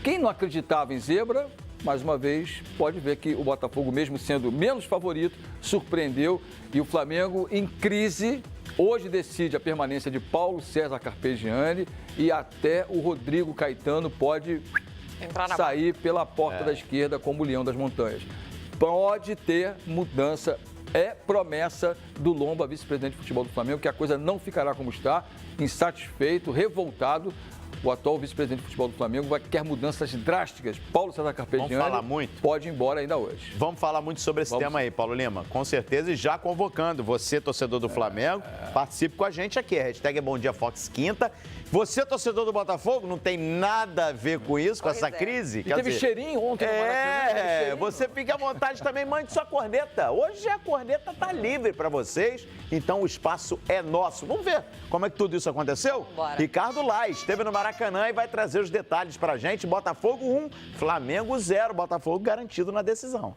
Quem não acreditava em zebra, mais uma vez, pode ver que o Botafogo, mesmo sendo menos favorito, surpreendeu. E o Flamengo, em crise, hoje decide a permanência de Paulo César Carpegiani e até o Rodrigo Caetano pode sair pela porta da esquerda como o Leão das Montanhas. Pode ter mudança. É promessa do Lomba, vice-presidente de futebol do Flamengo, que a coisa não ficará como está, insatisfeito, revoltado. O atual vice-presidente de futebol do Flamengo quer mudanças drásticas. Paulo César Carpegiani pode ir embora ainda hoje. Vamos falar muito sobre esse tema aí, Paulo Lima. Com certeza, e já convocando você, torcedor do Flamengo, participe com a gente aqui. A hashtag é Bom Dia Fox Quinta. Você, torcedor do Botafogo, não tem nada a ver com isso, com essa crise. Teve cheirinho ontem no Maracanã. Você fica à vontade também, mande sua corneta. Hoje a corneta tá livre para vocês, então o espaço é nosso. Vamos ver como é que tudo isso aconteceu? Bora. Ricardo Lais esteve no Maracanã e vai trazer os detalhes pra gente. Botafogo 1, Flamengo 0. Botafogo garantido na decisão.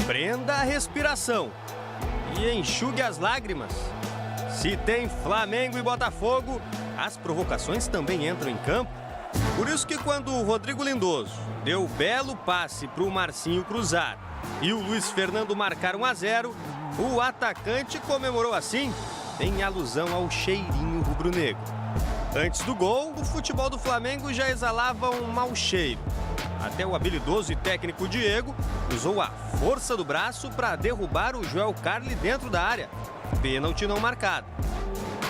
Prenda a respiração e enxugue as lágrimas. Se tem Flamengo e Botafogo, as provocações também entram em campo. Por isso que quando o Rodrigo Lindoso deu belo passe para o Marcinho cruzar e o Luiz Fernando marcar 1-0, o atacante comemorou assim, em alusão ao cheirinho rubro-negro. Antes do gol, o futebol do Flamengo já exalava um mau cheiro. Até o habilidoso e técnico Diego usou a força do braço para derrubar o Joel Carli dentro da área. Pênalti não marcado.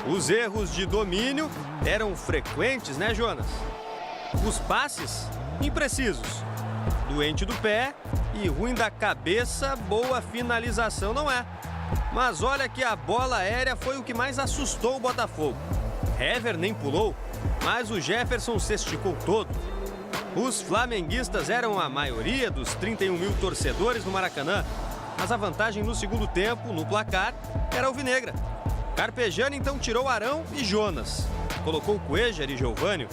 Os erros de domínio eram frequentes, né, Jonas? Os passes, imprecisos. Doente do pé e ruim da cabeça, boa finalização não é. Mas olha que a bola aérea foi o que mais assustou o Botafogo. Hever nem pulou, mas o Jefferson se esticou todo. Os flamenguistas eram a maioria dos 31 mil torcedores no Maracanã, mas a vantagem no segundo tempo, no placar, era alvinegra. Carpegiani então tirou Arão e Jonas. Colocou Cuéllar e Geovânio.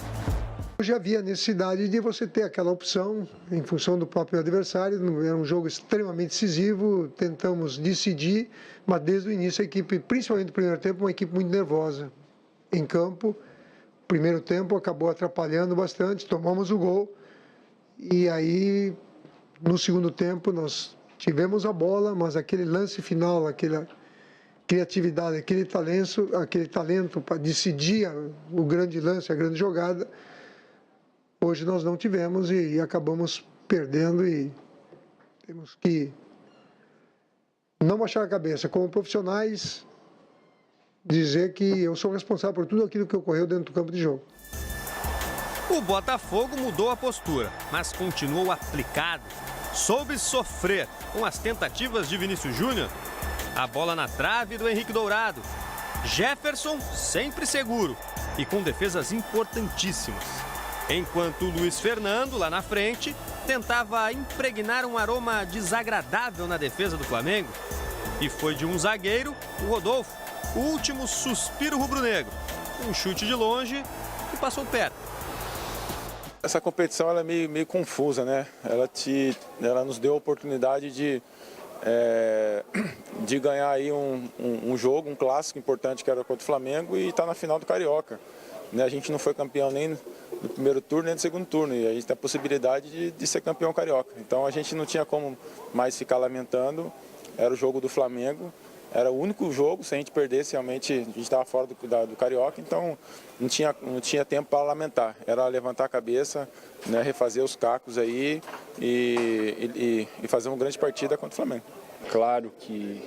Hoje havia necessidade de você ter aquela opção em função do próprio adversário. Era um jogo extremamente decisivo, tentamos decidir, mas desde o início a equipe, principalmente no primeiro tempo, uma equipe muito nervosa em campo. Primeiro tempo acabou atrapalhando bastante, tomamos o gol e aí no segundo tempo nós tivemos a bola, mas aquele lance final, aquela criatividade, aquele talento para decidir o grande lance, a grande jogada, hoje nós não tivemos e acabamos perdendo e temos que não baixar a cabeça. Como profissionais, dizer que eu sou responsável por tudo aquilo que ocorreu dentro do campo de jogo. O Botafogo mudou a postura, mas continuou aplicado. Soube sofrer com as tentativas de Vinícius Júnior. A bola na trave do Henrique Dourado. Jefferson sempre seguro e com defesas importantíssimas. Enquanto o Luiz Fernando, lá na frente, tentava impregnar um aroma desagradável na defesa do Flamengo. E foi de um zagueiro, o Rodolfo, o último suspiro rubro-negro. Um chute de longe que passou perto. Essa competição ela é meio confusa, né? Ela nos deu a oportunidade de ganhar aí um jogo, um clássico importante que era contra o Flamengo e estar na final do Carioca. Né? A gente não foi campeão nem no primeiro turno nem no segundo turno e a gente tem a possibilidade de ser campeão carioca. Então a gente não tinha como mais ficar lamentando, era o jogo do Flamengo. Era o único jogo, se a gente perdesse, realmente a gente estava fora do Carioca, então não tinha tempo para lamentar. Era levantar a cabeça, né, refazer os cacos aí e fazer uma grande partida contra o Flamengo. Claro que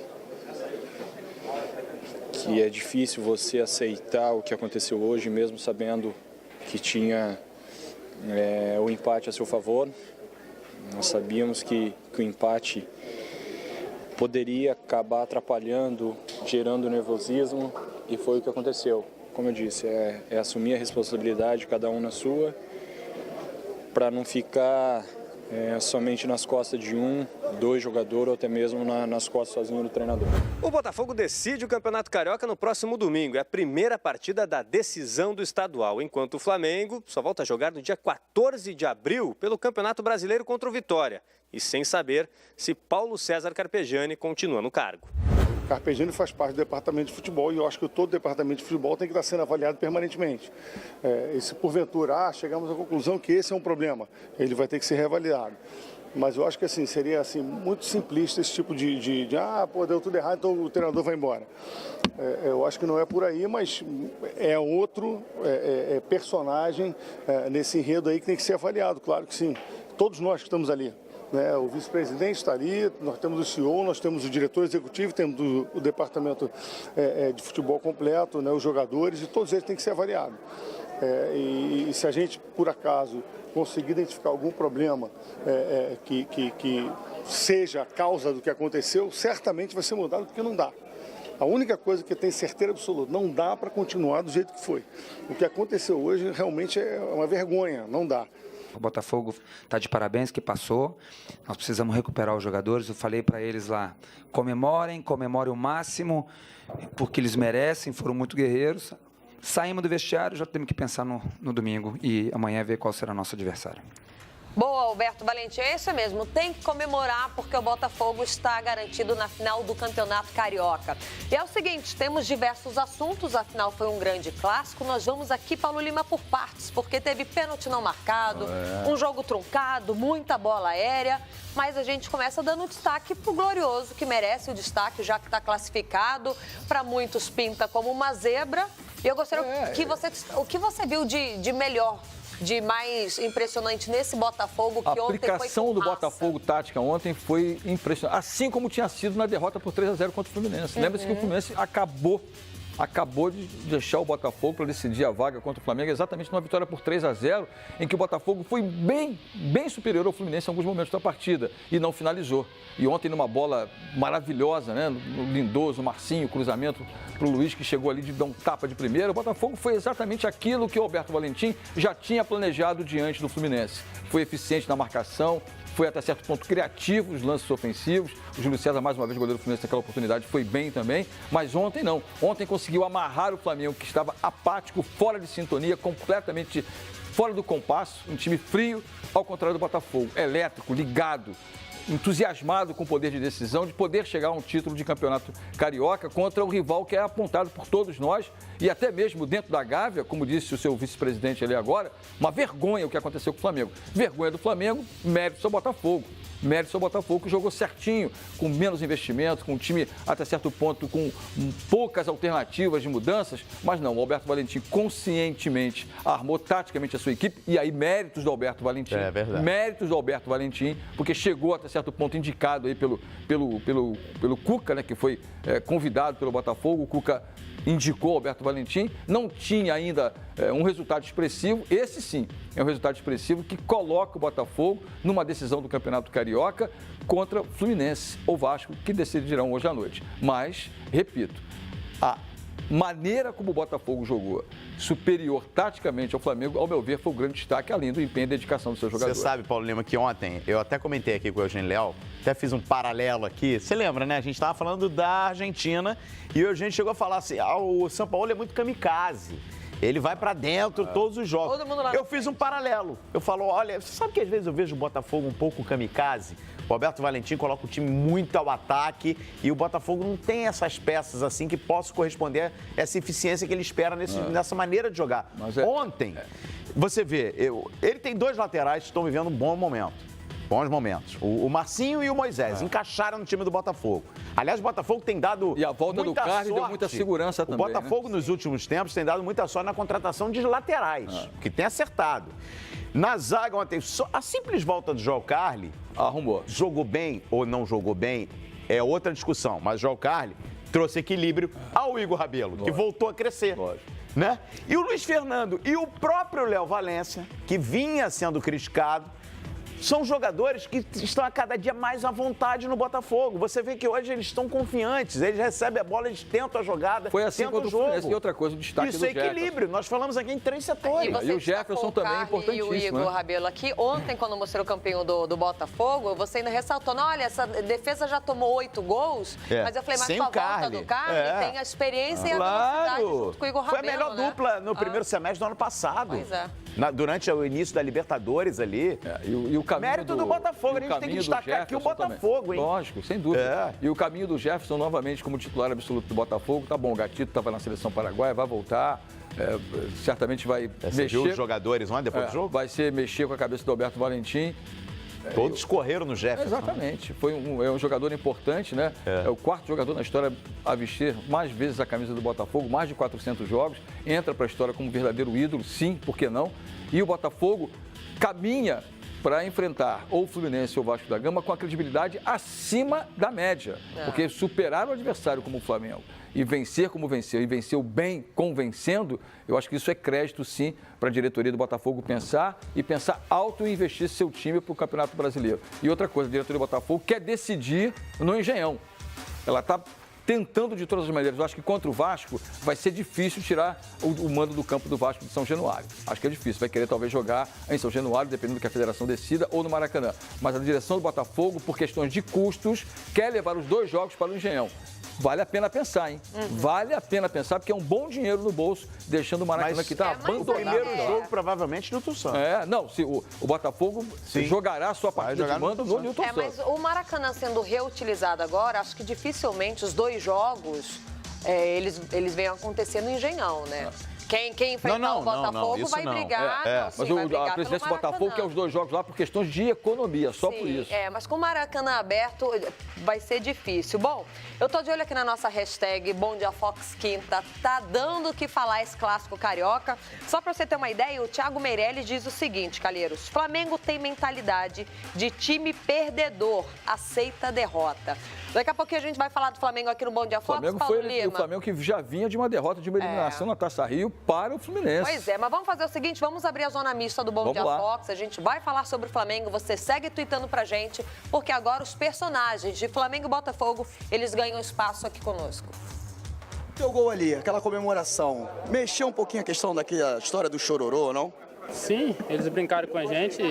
é difícil você aceitar o que aconteceu hoje, mesmo sabendo que tinha o empate a seu favor. Nós sabíamos que o empate poderia acabar atrapalhando, gerando nervosismo, e foi o que aconteceu. Como eu disse, é assumir a responsabilidade, cada um na sua, para não ficar somente nas costas de um, dois jogadores, ou até mesmo nas costas sozinho do treinador. O Botafogo decide o Campeonato Carioca no próximo domingo. É a primeira partida da decisão do estadual, enquanto o Flamengo só volta a jogar no dia 14 de abril pelo Campeonato Brasileiro contra o Vitória. E sem saber se Paulo César Carpegiani continua no cargo. Carpegiani faz parte do departamento de futebol e eu acho que todo departamento de futebol tem que estar sendo avaliado permanentemente. E se porventura chegamos à conclusão que esse é um problema, ele vai ter que ser reavaliado. Mas eu acho que assim, seria assim, muito simplista esse tipo deu tudo errado, então o treinador vai embora. Eu acho que não é por aí, mas é outro personagem nesse enredo aí que tem que ser avaliado, claro que sim. Todos nós que estamos ali. O vice-presidente está ali, nós temos o CEO, nós temos o diretor executivo, temos o departamento de futebol completo, os jogadores, e todos eles têm que ser avaliados. E se a gente, por acaso, conseguir identificar algum problema que seja a causa do que aconteceu, certamente vai ser mudado, porque não dá. A única coisa que eu tenho certeza absoluta, não dá para continuar do jeito que foi. O que aconteceu hoje realmente é uma vergonha, não dá. O Botafogo está de parabéns que passou, nós precisamos recuperar os jogadores, eu falei para eles lá, comemorem o máximo, porque eles merecem, foram muito guerreiros. Saímos do vestiário, já temos que pensar no domingo e amanhã ver qual será o nosso adversário. Boa, Alberto Valentim, é isso mesmo. Tem que comemorar porque o Botafogo está garantido na final do Campeonato Carioca. E é o seguinte, temos diversos assuntos, afinal foi um grande clássico. Nós vamos aqui, Paulo Lima, por partes, porque teve pênalti não marcado, um jogo truncado, muita bola aérea. Mas a gente começa dando destaque para o Glorioso, que merece o destaque, já que está classificado. Para muitos pinta como uma zebra. E eu gostaria que o que você viu de melhor, de mais impressionante nesse Botafogo que ontem foi com raça. A aplicação do Botafogo tática ontem foi impressionante, assim como tinha sido na derrota por 3-0 contra o Fluminense. Lembra-se que o Fluminense acabou de deixar o Botafogo para decidir a vaga contra o Flamengo, exatamente numa vitória por 3-0, em que o Botafogo foi bem superior ao Fluminense em alguns momentos da partida e não finalizou. E ontem, numa bola maravilhosa, no Lindoso, Marcinho, cruzamento para o Luiz, que chegou ali de dar um tapa de primeira, o Botafogo foi exatamente aquilo que o Alberto Valentim já tinha planejado diante do Fluminense. Foi eficiente na marcação, foi até certo ponto criativo os lances ofensivos. O Júlio César, mais uma vez, goleiro do Fluminense naquela oportunidade, foi bem também. Mas ontem não. Ontem conseguiu amarrar o Flamengo, que estava apático, fora de sintonia, completamente fora do compasso. Um time frio, ao contrário do Botafogo. Elétrico, ligado, entusiasmado com o poder de decisão, de poder chegar a um título de campeonato carioca contra o rival que é apontado por todos nós e até mesmo dentro da Gávea, como disse o seu vice-presidente ali agora, uma vergonha o que aconteceu com o Flamengo. Vergonha do Flamengo, mérito ao Botafogo. Mérito ao Botafogo, que jogou certinho, com menos investimento, com um time até certo ponto com poucas alternativas de mudanças, mas não, o Alberto Valentim conscientemente armou taticamente a sua equipe, e aí méritos do Alberto Valentim. É verdade. Méritos do Alberto Valentim, porque chegou até certo ponto indicado aí pelo Cuca, que foi convidado pelo Botafogo. O Cuca indicou o Alberto Valentim, não tinha ainda um resultado expressivo. Esse sim é um resultado expressivo que coloca o Botafogo numa decisão do Campeonato Carioca contra o Fluminense ou Vasco, que decidirão hoje à noite. Mas, repito, a maneira como o Botafogo jogou, superior taticamente ao Flamengo, ao meu ver, foi o grande destaque, além do empenho e dedicação dos seus jogadores. Você sabe, Paulo Lima, que ontem, eu até comentei aqui com o Eugênio Leal, até fiz um paralelo aqui. Você lembra, né? A gente estava falando da Argentina e o Eugênio chegou a falar assim, o São Paulo é muito kamikaze. Ele vai pra dentro todos os jogos. Todo mundo lá. Eu fiz um paralelo. Eu falo, olha, você sabe que às vezes eu vejo o Botafogo um pouco kamikaze? O Alberto Valentim coloca o time muito ao ataque e o Botafogo não tem essas peças assim que possam corresponder a essa eficiência que ele espera nessa maneira de jogar. Ontem, você vê, ele tem dois laterais que estão vivendo um bom momento. Bons momentos. O Marcinho e o Moisés encaixaram no time do Botafogo. Aliás, o Botafogo tem dado e a volta do Carlos deu muita segurança também. O Botafogo, nos últimos tempos, tem dado muita sorte na contratação de laterais, que tem acertado. Na zaga, ontem, a simples volta do João Carlos arrumou. Jogou bem ou não jogou bem é outra discussão, mas o João Carlos trouxe equilíbrio ao Igor Rabelo, que voltou a crescer. Né? E o Luiz Fernando e o próprio Léo Valência, que vinha sendo criticado, são jogadores que estão a cada dia mais à vontade no Botafogo. Você vê que hoje eles estão confiantes, eles recebem a bola, eles tentam a jogada, foi assim tentam contra o jogo. E outra coisa, o destaque isso do é equilíbrio. Nós falamos aqui em 3 setores. E o Jefferson também é importantíssimo. E o Igor Rabelo aqui, ontem, quando mostrou o campeão do Botafogo, você ainda ressaltou, olha, essa defesa já tomou 8 gols, mas eu falei, mas com a volta do Carlos, tem a experiência e a velocidade junto com o Igor Rabelo. Foi a melhor dupla no primeiro semestre do ano passado. Pois é. durante o início da Libertadores ali. E o caminho mérito do Botafogo, a gente tem que destacar aqui o Botafogo, também. hein? Lógico, sem dúvida. E o caminho do Jefferson, novamente, como titular absoluto do Botafogo, tá bom, o Gatito estava na seleção paraguaia, vai voltar, certamente vai Você mexer. viu os jogadores lá depois do jogo? Vai ser mexer com a cabeça do Alberto Valentim. Todos correram no Jefferson. Exatamente. É um jogador importante, né? É o quarto jogador na história a vestir mais vezes a camisa do Botafogo, mais de 400 jogos. Entra para a história como verdadeiro ídolo, sim, por que não? E o Botafogo caminha para enfrentar ou o Fluminense ou o Vasco da Gama com a credibilidade acima da média. Porque superar o adversário como o Flamengo e vencer como venceu, e venceu bem convencendo, eu acho que isso é crédito, sim, para a diretoria do Botafogo pensar alto e investir seu time para o Campeonato Brasileiro. E outra coisa, a diretoria do Botafogo quer decidir no Engenhão. Ela está tentando de todas as maneiras. Eu acho que contra o Vasco vai ser difícil tirar o mando do campo do Vasco de São Januário. Acho que é difícil. Vai querer talvez jogar em São Januário, dependendo do que a federação decida, ou no Maracanã. Mas a direção do Botafogo, por questões de custos, quer levar os 2 jogos para o Engenhão. Vale a pena pensar, hein? Vale a pena pensar, porque é um bom dinheiro no bolso, deixando o Maracanã que está abandonado. O primeiro jogo, provavelmente, no Newton Santos. Não, se o Botafogo jogará a sua partida de mando no Newton Santos. Mas o Maracanã sendo reutilizado agora, acho que dificilmente os 2 jogos, eles venham acontecendo em Engenhão, né? Quem enfrentar o Botafogo vai brigar. Mas a presidência do Botafogo quer os 2 jogos lá por questões de economia, só por isso. Mas com o Maracanã aberto vai ser difícil. Bom, eu tô de olho aqui na nossa hashtag Bom Dia Fox Quinta. Tá dando o que falar esse clássico carioca. Só pra você ter uma ideia, o Thiago Meirelles diz o seguinte, Calheiros: Flamengo tem mentalidade de time perdedor, aceita a derrota. Daqui a pouquinho a gente vai falar do Flamengo aqui no Bom Dia Fox, Paulo Lima. O Flamengo que já vinha de uma derrota, de uma eliminação na Taça Rio para o Fluminense. Pois é, mas vamos fazer o seguinte, vamos abrir a zona mista do Bom Dia Fox, a gente vai falar sobre o Flamengo, você segue tweetando pra gente, porque agora os personagens de Flamengo e Botafogo, eles ganham espaço aqui conosco. O teu gol ali, aquela comemoração, mexeu um pouquinho a questão daquela história do chororô, não? Sim, eles brincaram com a gente,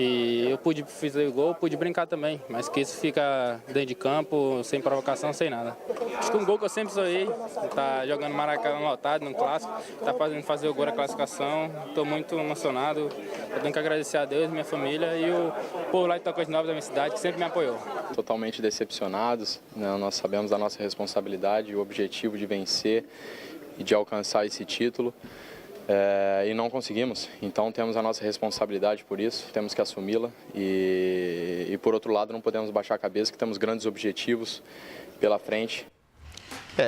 e eu pude fazer o gol, pude brincar também, mas que isso fica dentro de campo, sem provocação, sem nada. Acho que um gol que eu sempre sonhei, tá jogando Maracanã lotado no clássico, tá fazendo fazer o gol da classificação, estou muito emocionado, eu tenho que agradecer a Deus, minha família e o povo lá de Tocantins Novos da minha cidade, que sempre me apoiou. Totalmente decepcionados, né? Nós sabemos da nossa responsabilidade, o objetivo de vencer e de alcançar esse título. E não conseguimos, então temos a nossa responsabilidade por isso, temos que assumi-la e por outro lado não podemos baixar a cabeça que temos grandes objetivos pela frente.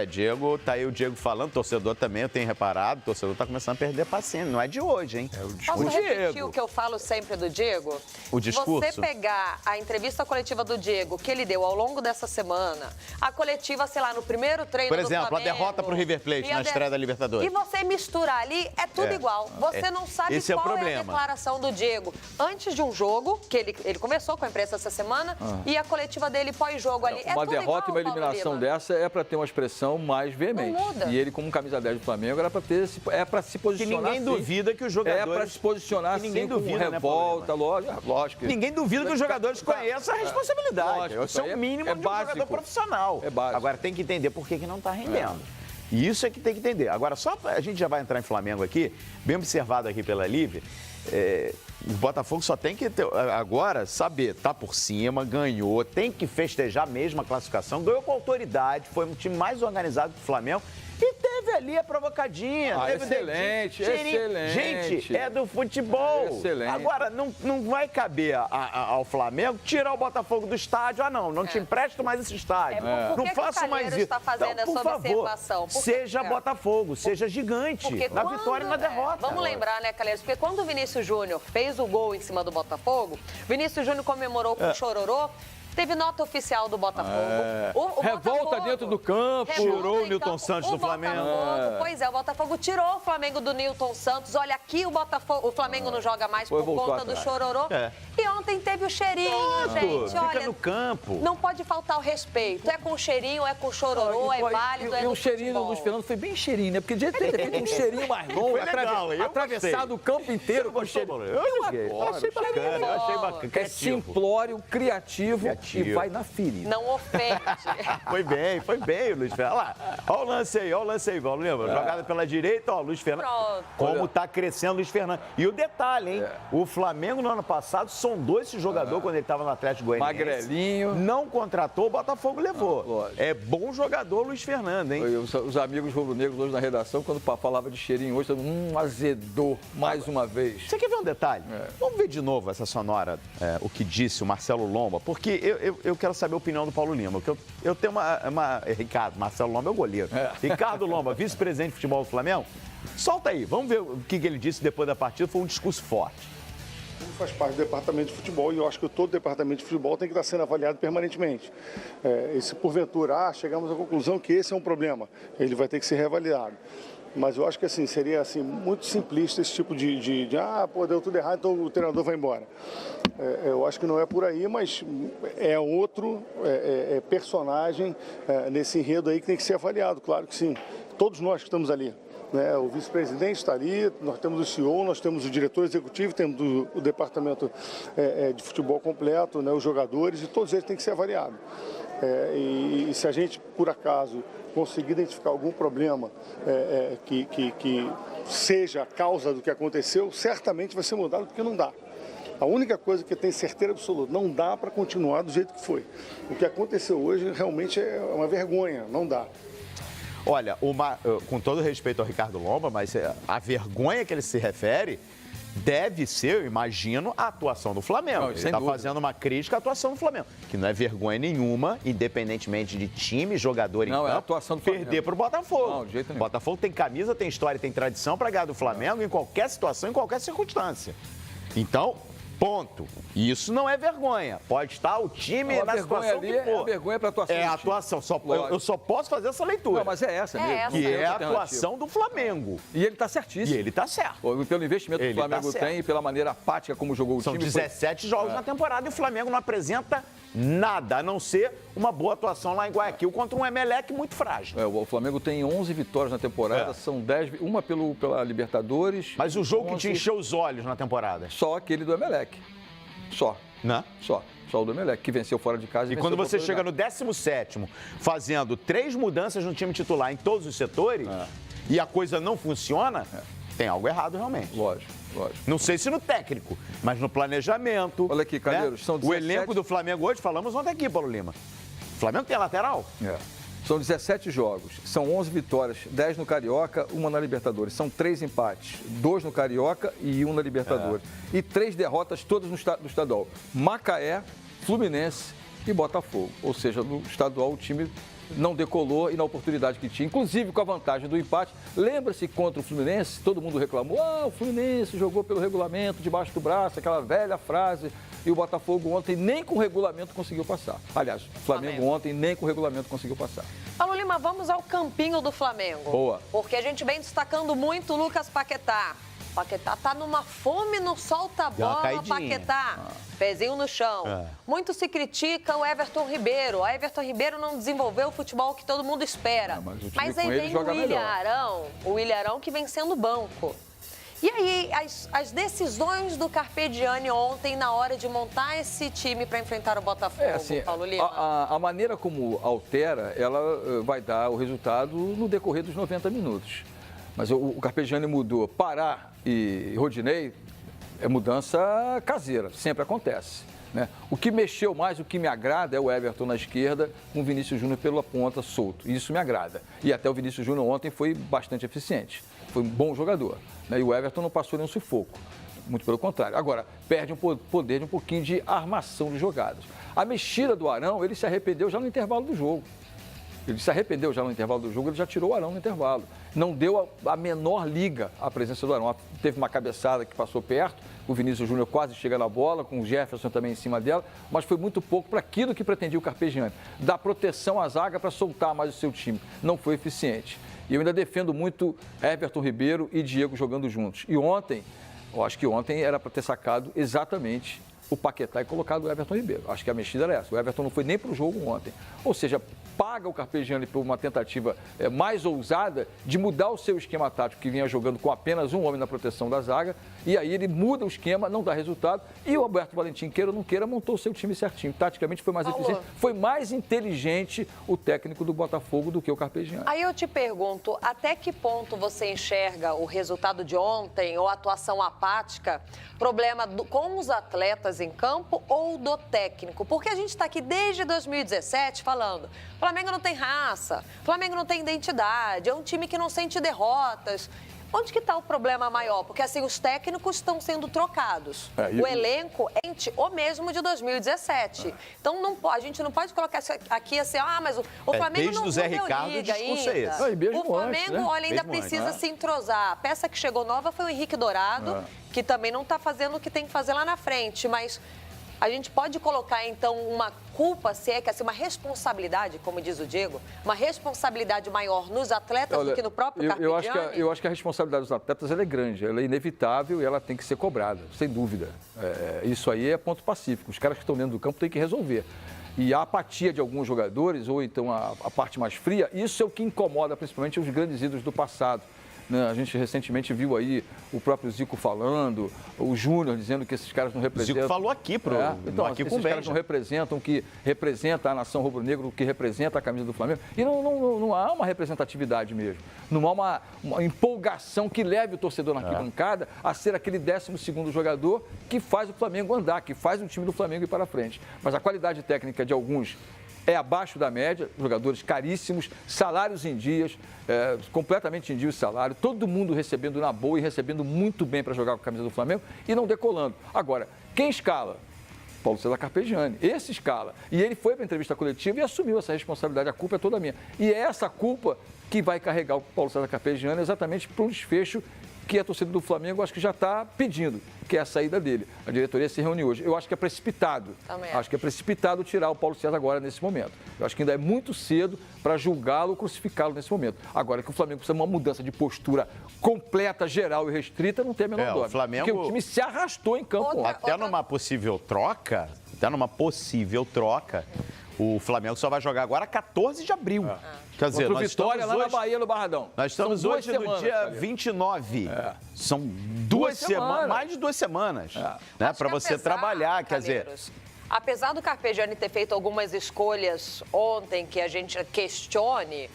Diego, tá aí o Diego falando, torcedor também, eu tenho reparado, o torcedor tá começando a perder paciência, não é de hoje, hein? Posso repetir o que eu falo sempre do Diego? O discurso? Você pegar a entrevista coletiva do Diego, que ele deu ao longo dessa semana, a coletiva, sei lá, no primeiro treino do Flamengo... Por exemplo, a derrota pro River Plate na estreia da Libertadores. E você misturar ali, é tudo igual. Você não sabe qual é a declaração do Diego antes de um jogo, que ele conversou com a imprensa essa semana, e a coletiva dele pós-jogo ali. Uma derrota e uma eliminação dessa é para ter uma expressão mais veemente. E ele, como camisa 10 do Flamengo, era para ter, para se posicionar. Que ninguém duvida que os jogadores. É para se posicionar assim, ninguém duvida, com revolta, lógico. Ninguém duvida que os jogadores conheçam a responsabilidade. Isso é o mínimo de um jogador profissional. É básico. Agora tem que entender por que não está rendendo. E isso é que tem que entender. Agora, a gente já vai entrar em Flamengo aqui, bem observado aqui pela Lívia. O Botafogo só tem que agora saber, tá por cima, ganhou, tem que festejar mesmo a classificação, ganhou com autoridade, foi um time mais organizado que o Flamengo e teve ali a provocadinha. Excelente. Gente, é do futebol. Excelente. Agora, não vai caber ao Flamengo tirar o Botafogo do estádio. Não te empresto mais esse estádio. Não faço mais isso. Está fazendo então, por favor, seja Botafogo, seja gigante na vitória e na derrota. Vamos lembrar, né, Calheiros? Porque quando o Vinícius Júnior fez o gol em cima do Botafogo, Vinícius Júnior comemorou com o chororô. Teve nota oficial do Botafogo. O revolta Botafogo, dentro do campo. Tirou o Newton Santos do Flamengo. Pois é, o Botafogo tirou o Flamengo do Newton Santos. Olha, aqui o Flamengo não joga mais por conta do chororô. E ontem teve o cheirinho, gente. Fica Olha, no campo. Não pode faltar o respeito. É com cheirinho, é com chororô, é válido, é o cheirinho do Luiz Fernando foi bem cheirinho, né? Porque de ter feito um cheirinho mais longo, atravessado o campo inteiro com cheirinho. Eu achei bacana, É simplório, criativo. negativo. E vai na ferida. Não ofende. Foi bem, Luiz Fernando. Olha lá, olha o lance aí, Paulo, lembra? Jogada pela direita, ó, Luiz Fernando. Pronto. Como tá crescendo o Luiz Fernando. E o detalhe, hein? O Flamengo no ano passado sondou esse jogador quando ele estava no Atlético Goianiense. Magrelinho. Não contratou, o Botafogo levou. Lógico. É bom jogador Luiz Fernando, hein? Os amigos rubro-negros hoje na redação, quando falava de cheirinho hoje, azedou mais uma vez. Você quer ver um detalhe? Vamos ver de novo essa sonora, o que disse o Marcelo Lomba, porque eu quero saber a opinião do Paulo Lima. Porque eu tenho Ricardo, Marcelo Lomba é o goleiro. Ricardo Lomba, vice-presidente de futebol do Flamengo. Solta aí, vamos ver o que ele disse depois da partida. Foi um discurso forte. Faz parte do departamento de futebol e eu acho que todo departamento de futebol tem que estar sendo avaliado permanentemente. E se porventura chegamos à conclusão que esse é um problema, ele vai ter que ser reavaliado. Mas eu acho que assim, seria assim, muito simplista esse tipo deu tudo errado, então o treinador vai embora. Eu acho que não é por aí, mas é outro personagem nesse enredo aí que tem que ser avaliado, claro que sim. Todos nós que estamos ali. O vice-presidente está ali, nós temos o CEO, nós temos o diretor executivo, temos o departamento de futebol completo, os jogadores, e todos eles têm que ser avaliados. E se a gente, por acaso, conseguir identificar algum problema que seja a causa do que aconteceu, certamente vai ser mudado, porque não dá. A única coisa que tem certeza absoluta, não dá para continuar do jeito que foi. O que aconteceu hoje realmente é uma vergonha, não dá. Olha, com todo respeito ao Ricardo Lomba, mas a vergonha que ele se refere deve ser, eu imagino, a atuação do Flamengo. Ele está fazendo uma crítica à atuação do Flamengo, que não é vergonha nenhuma, independentemente de time, jogador em campo, é a atuação do Flamengo. Perder para o Botafogo. Não, de jeito nenhum. O Botafogo tem camisa, tem história, tem tradição para ganhar do Flamengo em qualquer situação, em qualquer circunstância. Então, ponto. Isso não é vergonha. Pode estar o time na situação que for. É vergonha para a atuação. É a atuação. Eu só posso fazer essa leitura. Não, mas é essa mesmo. Que é a atuação do Flamengo. E ele está certíssimo. E ele está certo. Pelo investimento que o Flamengo tem e pela maneira apática como jogou o time. São 17 jogos na temporada e o Flamengo não apresenta nada, a não ser uma boa atuação lá em Guayaquil contra um Emelec muito frágil. O Flamengo tem 11 vitórias na temporada, são 10, uma pela Libertadores. Mas o jogo 11... que te encheu os olhos na temporada? Só aquele do Emelec. Só. Não? Só o do Emelec, que venceu fora de casa. E quando você chega no 17º, fazendo 3 mudanças no time titular em todos os setores, e a coisa não funciona, tem algo errado realmente. Lógico. Não sei se no técnico, mas no planejamento. Olha aqui, Calheiros, são 17... O elenco do Flamengo hoje, falamos ontem aqui, Paulo Lima. O Flamengo tem lateral? São 17 jogos, são 11 vitórias, 10 no Carioca, 1 na Libertadores. São 3 empates, 2 no Carioca e 1 na Libertadores. E 3 derrotas todas no estadual. Macaé, Fluminense e Botafogo. Ou seja, no estadual o time não decolou e na oportunidade que tinha, inclusive com a vantagem do empate. Lembra-se contra o Fluminense, todo mundo reclamou, o Fluminense jogou pelo regulamento, debaixo do braço, aquela velha frase. E o Botafogo ontem nem com o regulamento conseguiu passar. Aliás, o Flamengo ontem nem com o regulamento conseguiu passar. Paulo Lima, vamos ao campinho do Flamengo. Boa. Porque a gente vem destacando muito o Lucas Paquetá. Paquetá tá numa fome, não solta a bola, Paquetá. Pezinho no chão. Muito se critica o Everton Ribeiro. O Everton Ribeiro não desenvolveu o futebol que todo mundo espera. Mas aí vem o Ilharão que vem sendo banco. E aí, as decisões do Carpegiani ontem na hora de montar esse time para enfrentar o Botafogo, Paulo Lima? A maneira como altera, ela vai dar o resultado no decorrer dos 90 minutos. Mas o Carpegiani mudou Pará e Rodinei, é mudança caseira, sempre acontece. Né? O que mexeu mais, o que me agrada é o Everton na esquerda, com o Vinícius Júnior pela ponta solto. Isso me agrada. E até o Vinícius Júnior ontem foi bastante eficiente. Foi um bom jogador. Né? E o Everton não passou nenhum sufoco. Muito pelo contrário. Agora, perde um poder de um pouquinho de armação de jogadas. A mexida do Arão, ele se arrependeu já no intervalo do jogo. Ele se arrependeu já no intervalo do jogo, ele já tirou o Arão no intervalo. Não deu a menor liga à presença do Arão. Teve uma cabeçada que passou perto, o Vinícius Júnior quase chega na bola, com o Jefferson também em cima dela, mas foi muito pouco para aquilo que pretendia o Carpegiani. Dar proteção à zaga para soltar mais o seu time. Não foi eficiente. E eu ainda defendo muito Everton Ribeiro e Diego jogando juntos. E ontem, eu acho que ontem era para ter sacado exatamente o Paquetá e colocado o Everton Ribeiro. Acho que a mexida era essa. O Everton não foi nem para o jogo ontem. Ou seja, paga o Carpegiani por uma tentativa mais ousada de mudar o seu esquema tático, que vinha jogando com apenas um homem na proteção da zaga, e aí ele muda o esquema, não dá resultado, e o Alberto Valentim, queira ou não queira, montou o seu time certinho. Taticamente foi mais eficiente, foi mais inteligente o técnico do Botafogo do que o Carpegiani. Aí eu te pergunto, até que ponto você enxerga o resultado de ontem ou a atuação apática, problema com os atletas em campo ou do técnico? Porque a gente está aqui desde 2017 falando, Flamengo não tem raça, Flamengo não tem identidade, é um time que não sente derrotas. Onde que está o problema maior? Porque, assim, os técnicos estão sendo trocados. O elenco é o mesmo de 2017. Então, a gente não pode colocar aqui assim, mas o Flamengo não deu liga ainda. O Flamengo, olha, ainda precisa se entrosar. A peça que chegou nova foi o Henrique Dourado, que também não está fazendo o que tem que fazer lá na frente, mas... A gente pode colocar, então, uma culpa, se é que assim, uma responsabilidade, como diz o Diego, uma responsabilidade maior nos atletas do que no próprio Carpegiani? Eu acho que a responsabilidade dos atletas ela é grande, ela é inevitável e ela tem que ser cobrada, sem dúvida. Isso aí é ponto pacífico. Os caras que estão dentro do campo têm que resolver. E a apatia de alguns jogadores, ou então a parte mais fria, isso é o que incomoda principalmente os grandes ídolos do passado. A gente recentemente viu aí o próprio Zico falando, o Júnior dizendo que esses caras não representam... Zico falou aqui, aqui com o esses caras não representam o que representa a nação rubro-negra, o que representa a camisa do Flamengo. E não há uma representatividade mesmo. Não há uma empolgação que leve o torcedor na arquibancada a ser aquele 12º jogador que faz o Flamengo andar, que faz o time do Flamengo ir para frente. Mas a qualidade técnica de alguns é abaixo da média, jogadores caríssimos, salários em dias, completamente em dia o salário, todo mundo recebendo na boa e recebendo muito bem para jogar com a camisa do Flamengo e não decolando. Agora, quem escala? Paulo César Carpegiani. Esse escala. E ele foi para a entrevista coletiva e assumiu essa responsabilidade. A culpa é toda minha. E é essa culpa que vai carregar o Paulo César Carpegiani exatamente para um desfecho que a torcida do Flamengo acho que já está pedindo, que é a saída dele. A diretoria se reuniu hoje. Eu acho que é precipitado. Acho que é precipitado tirar o Paulo César agora nesse momento. Eu acho que ainda é muito cedo para julgá-lo, crucificá-lo nesse momento. Agora que o Flamengo precisa de uma mudança de postura completa, geral e restrita, não tem a menor dúvida. Flamengo... Porque o time se arrastou em campo. Até numa possível troca, o Flamengo só vai jogar agora 14 de abril. Quer dizer, contra o Vitória lá na Bahia, no Barradão. Nós estamos hoje no dia 29. São 2 semanas, mais de 2 semanas, né, para você trabalhar, quer dizer... Apesar do Carpegiani ter feito algumas escolhas ontem que a gente questione,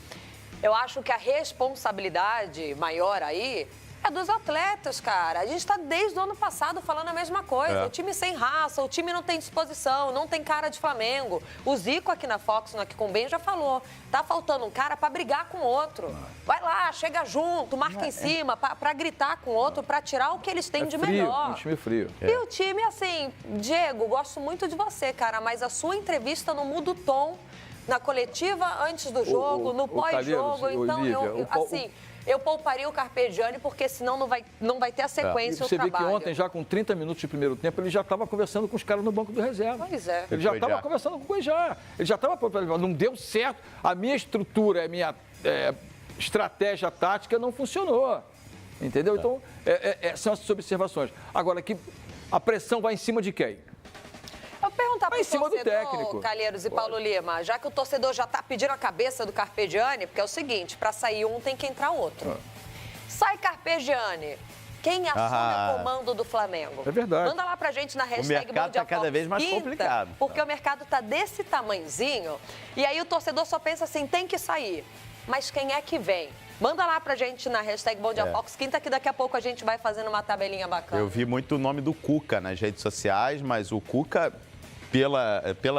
eu acho que a responsabilidade maior aí é dos atletas, cara. A gente está desde o ano passado falando a mesma coisa. O time sem raça, o time não tem disposição, não tem cara de Flamengo. O Zico aqui na Fox, aqui com o Ben, já falou. Tá faltando um cara para brigar com o outro. Vai lá, chega junto, marca em cima, para gritar com o outro, para tirar o que eles têm de melhor. Um time frio. E o time, assim, Diego, gosto muito de você, cara, mas a sua entrevista não muda o tom na coletiva antes do jogo, no pós-jogo. Então, eu pouparia o Carpegiani, porque senão não vai ter a sequência o trabalho. Você vê que ontem, já com 30 minutos de primeiro tempo, ele já estava conversando com os caras no banco do reserva. Pois é. Ele já estava conversando com o Cuejá. Ele já estava... Não deu certo. A minha estrutura, a minha estratégia tática não funcionou. Entendeu? Então, são essas observações. Agora, que a pressão vai em cima de quem? Eu vou perguntar para o torcedor, Calheiros e Paulo Lima, já que o torcedor já está pedindo a cabeça do Carpegiani, porque é o seguinte, para sair um tem que entrar outro. Sai Carpegiani, quem assume o comando do Flamengo? É verdade. Manda lá pra gente na hashtag O mercado está cada vez mais complicado. Porque o mercado está desse tamanhozinho, e aí o torcedor só pensa assim, tem que sair. Mas quem é que vem? Manda lá pra gente na hashtag Bom Dia Fox Quinta, que daqui a pouco a gente vai fazendo uma tabelinha bacana. Eu vi muito o nome do Cuca nas redes sociais, mas o Cuca... Pelo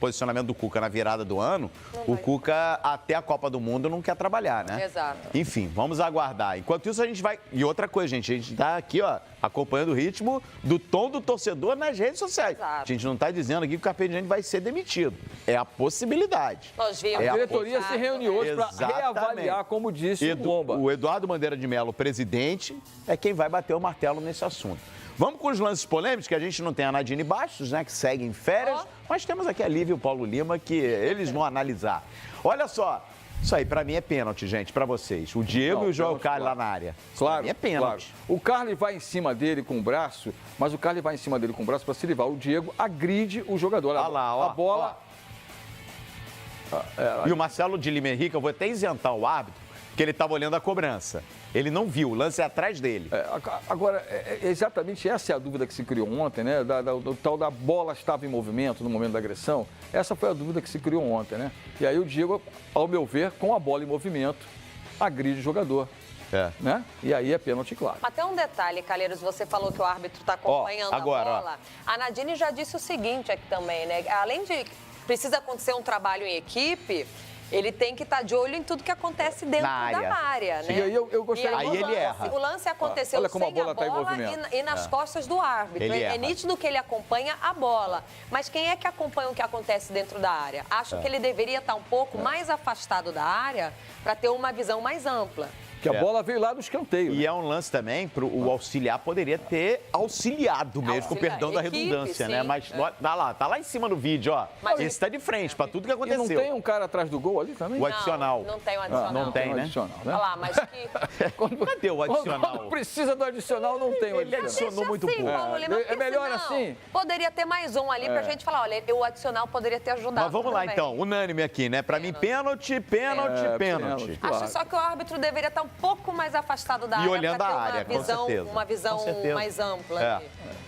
posicionamento do Cuca na virada do ano, o Cuca até a Copa do Mundo não quer trabalhar, né? Exato. Enfim, vamos aguardar. Enquanto isso, a gente vai... E outra coisa, gente, a gente está aqui, ó, acompanhando o ritmo do tom do torcedor nas redes sociais. Exato. A gente não está dizendo aqui que o Carpegiani vai ser demitido. É a possibilidade. Nós vimos. A diretoria se reuniu hoje para reavaliar, como disse o Bomba. O Eduardo Bandeira de Mello, presidente, é quem vai bater o martelo nesse assunto. Vamos com os lances polêmicos, que a gente não tem a Nadine Bastos, né, que segue em férias, mas temos aqui a Lívia e o Paulo Lima, que eles vão analisar. Olha só, isso aí pra mim é pênalti, gente, pra vocês. O Diego e o João Carlos lá na área. Claro, pra mim é pênalti. Claro. O Carlos vai em cima dele com o braço, mas o Carlos vai em cima dele com o braço pra se livrar. O Diego agride o jogador. Olha lá, ó. A bola... E o Marcelo de Lima Henrique, eu vou até isentar o árbitro, porque ele estava olhando a cobrança. Ele não viu, o lance é atrás dele. Agora, exatamente essa é a dúvida que se criou ontem, né? Do tal da bola estava em movimento no momento da agressão. Essa foi a dúvida que se criou ontem, né? E aí o Diego, ao meu ver, com a bola em movimento, agride o jogador. Né? E aí é pênalti, claro. Mas tem um detalhe, Calheiros, você falou que o árbitro está acompanhando a bola. A Nadine já disse o seguinte aqui também, né? Além de precisa acontecer um trabalho em equipe, ele tem que estar de olho em tudo que acontece dentro da área, né? E aí eu gostaria... Aí ele erra. O lance aconteceu sem a bola e nas costas do árbitro. É nítido que ele acompanha a bola. Mas quem é que acompanha o que acontece dentro da área? Acho que ele deveria estar um pouco mais afastado da área para ter uma visão mais ampla. Que a bola veio lá do escanteio. E é um lance também, o auxiliar poderia ter auxiliado mesmo, com perdão da redundância, né? Mas tá lá em cima no vídeo, ó. Esse está de frente para tudo que aconteceu. E não tem um cara atrás do gol ali também? O adicional. Não tem o adicional. Não tem, né? Olha lá, mas que... Cadê o adicional? Quando precisa do adicional, não tem o adicional. Ele adicionou muito pouco. Paulo Lima, É melhor assim? Poderia ter mais um ali pra gente falar, olha, o adicional poderia ter ajudado. Mas vamos lá então, unânime aqui, né? Para mim, pênalti. Acho só que o árbitro deveria estar um pouco mais afastado da área. E olhando a área, com certeza. Uma visão mais ampla.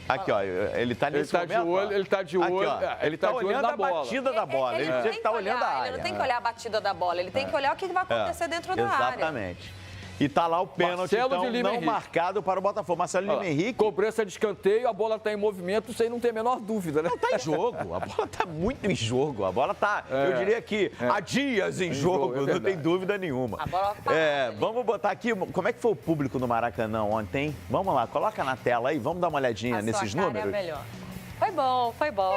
Aqui, ó, ele tá nesse momento. Ele tá de olho, ele tá olhando a batida da bola. Ele tinha que estar olhando a área. Ele não tem que olhar a batida da bola, ele tem que olhar o que vai acontecer dentro da área. Exatamente. E tá lá o pênalti, então, não marcado para o Botafogo. Marcelo Lima Henrique. Cobrança de escanteio, a bola tá em movimento, isso aí não tem a menor dúvida, né? Não, tá em jogo. A bola tá muito em jogo. A bola tá, eu diria que há dias em jogo, não tem dúvida nenhuma. A bola tá vamos botar aqui, como é que foi o público no Maracanã ontem? Vamos lá, coloca na tela aí, vamos dar uma olhadinha nesses números. É melhor. Foi bom.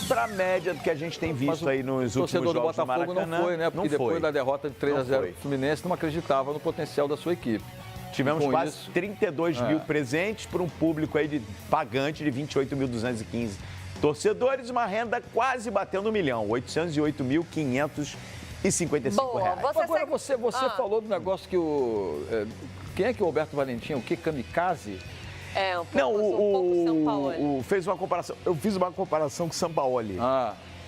Pra média do que a gente tem visto aí nos últimos jogos do Botafogo do Botafogo não foi, né? Porque depois da derrota de 3-0 o Fluminense não acreditava no potencial da sua equipe. Tivemos quase 32 mil presentes por um público aí de pagante de 28.215 torcedores, uma renda quase batendo 1 milhão, 808.555 reais. Agora você falou do negócio que quem é que o Roberto Valentim, o que kamikaze? Um pouco Sampaoli. Fez uma comparação. Eu fiz uma comparação com o Sampaoli.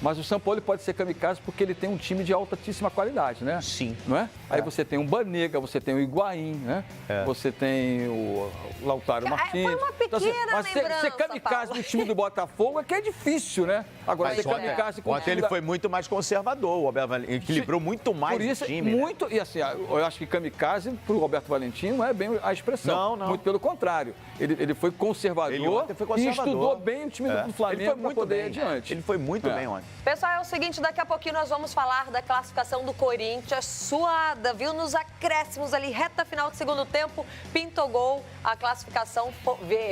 Mas o Sampaoli pode ser kamikaze porque ele tem um time de altíssima qualidade, né? Sim. Não é? Aí você tem o Banega, você tem o Higuaín, né? Você tem o Lautaro Martins. Foi uma pequena mas ser kamikaze do time do Botafogo é que é difícil, né? Agora, ser kamikaze com o time... Ontem ele foi muito mais conservador, o Roberto Valentim. Equilibrou muito mais por isso, o time. E assim, eu acho que kamikaze para o Roberto Valentim não é bem a expressão. Não. Muito pelo contrário. Ele foi conservador, e estudou bem o time do Flamengo para poder ir adiante. Ele foi muito bem ontem. Pessoal, é o seguinte, daqui a pouquinho nós vamos falar da classificação do Corinthians, suada, viu? Nos acréscimos ali, reta final do segundo tempo, pintou gol, a classificação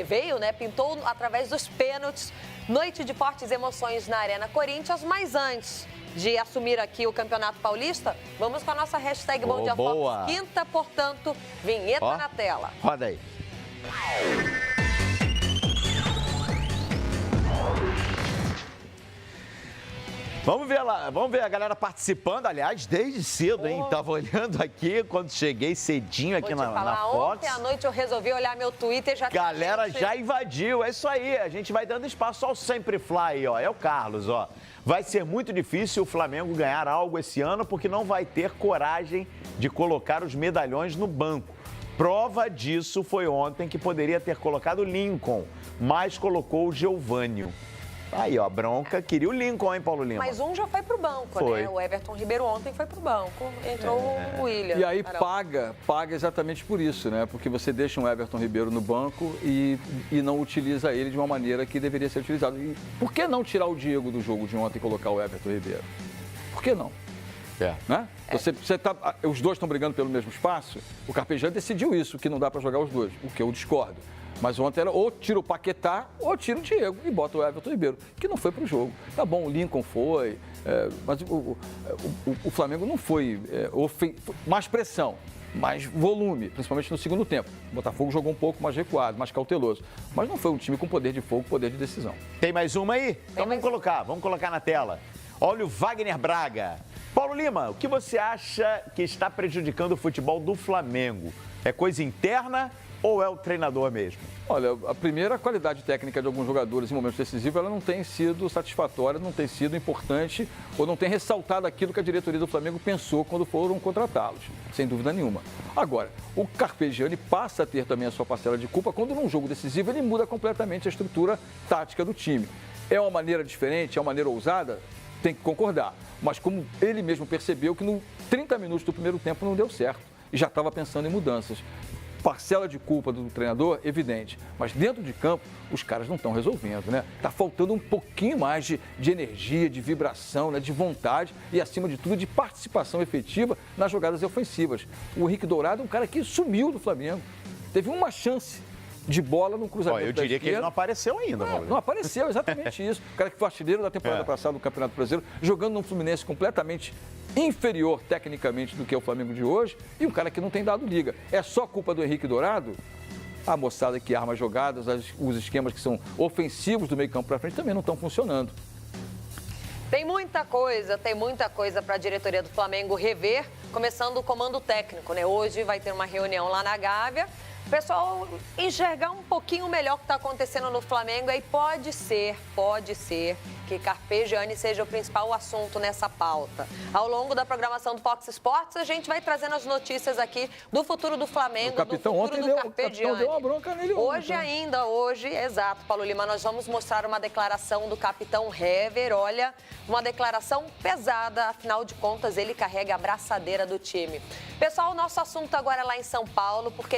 veio, né? Pintou através dos pênaltis, noite de fortes emoções na Arena Corinthians, mas antes de assumir aqui o Campeonato Paulista, vamos com a nossa hashtag Bom Dia Fox Quinta, portanto, vinheta na tela. Roda aí. Vamos ver lá, vamos ver a galera participando, aliás, desde cedo, hein? Tava olhando aqui quando cheguei cedinho aqui na Fox. Ontem à noite eu resolvi olhar meu Twitter e já... Galera já invadiu, é isso aí, a gente vai dando espaço ao Sempre Fly, ó, é o Carlos, ó. Vai ser muito difícil o Flamengo ganhar algo esse ano porque não vai ter coragem de colocar os medalhões no banco. Prova disso foi ontem que poderia ter colocado o Lincoln, mas colocou o Geovânio. Aí, ó, bronca. Queria o Lincoln, hein, Paulo Lima? Mas um já foi pro banco, né? O Everton Ribeiro ontem foi pro banco. Entrou o William. E aí paga exatamente por isso, né? Porque você deixa um Everton Ribeiro no banco e não utiliza ele de uma maneira que deveria ser utilizado. E por que não tirar o Diego do jogo de ontem e colocar o Everton Ribeiro? Por que não? Né? Os dois estão brigando pelo mesmo espaço. O Carpegiani decidiu isso, que não dá para jogar os dois, o que eu discordo. Mas ontem era ou tira o Paquetá ou tira o Diego e bota o Everton Ribeiro, que não foi para o jogo. Tá bom, o Lincoln foi, mas o Flamengo não foi mais pressão, mais volume, principalmente no segundo tempo. O Botafogo jogou um pouco mais recuado, mais cauteloso, mas não foi um time com poder de fogo, poder de decisão. Tem mais uma aí? Então vamos colocar na tela. Olha o Wagner Braga. Paulo Lima, o que você acha que está prejudicando o futebol do Flamengo? É coisa interna ou é o treinador mesmo? Olha, a primeira qualidade técnica de alguns jogadores em momentos decisivos, ela não tem sido satisfatória, não tem sido importante ou não tem ressaltado aquilo que a diretoria do Flamengo pensou quando foram contratá-los, sem dúvida nenhuma. Agora, o Carpegiani passa a ter também a sua parcela de culpa quando num jogo decisivo ele muda completamente a estrutura tática do time. É uma maneira diferente, é uma maneira ousada? Tem que concordar. Mas como ele mesmo percebeu que no 30 minutos do primeiro tempo não deu certo e já estava pensando em mudanças. Parcela de culpa do treinador, evidente. Mas dentro de campo, os caras não estão resolvendo, né? Tá faltando um pouquinho mais de energia, de vibração, né? De vontade e, acima de tudo, de participação efetiva nas jogadas ofensivas. O Henrique Dourado é um cara que sumiu do Flamengo. Teve uma chance de bola no cruzamento da Eu diria esquerda. que ele não apareceu ainda, Maurício. Não apareceu, exatamente isso. O cara que foi artilheiro da temporada passada do Campeonato Brasileiro, jogando num Fluminense completamente inferior tecnicamente do que é o Flamengo de hoje, e um cara que não tem dado liga. É só culpa do Henrique Dourado? A moçada que arma jogadas, os esquemas que são ofensivos do meio campo para frente também não estão funcionando. Tem muita coisa para a diretoria do Flamengo rever, começando o comando técnico, né? Hoje vai ter uma reunião lá na Gávea. O pessoal enxergar um pouquinho melhor o que está acontecendo no Flamengo, aí pode ser que Carpegiani seja o principal assunto nessa pauta. Ao longo da programação do Fox Sports, a gente vai trazendo as notícias aqui do futuro do Flamengo, do futuro do Carpegiani. Deu uma bronca nele Hoje, exato, Paulo Lima, nós vamos mostrar uma declaração do capitão Hever, olha, uma declaração pesada, afinal de contas, ele carrega a braçadeira do time. Pessoal, o nosso assunto agora é lá em São Paulo, porque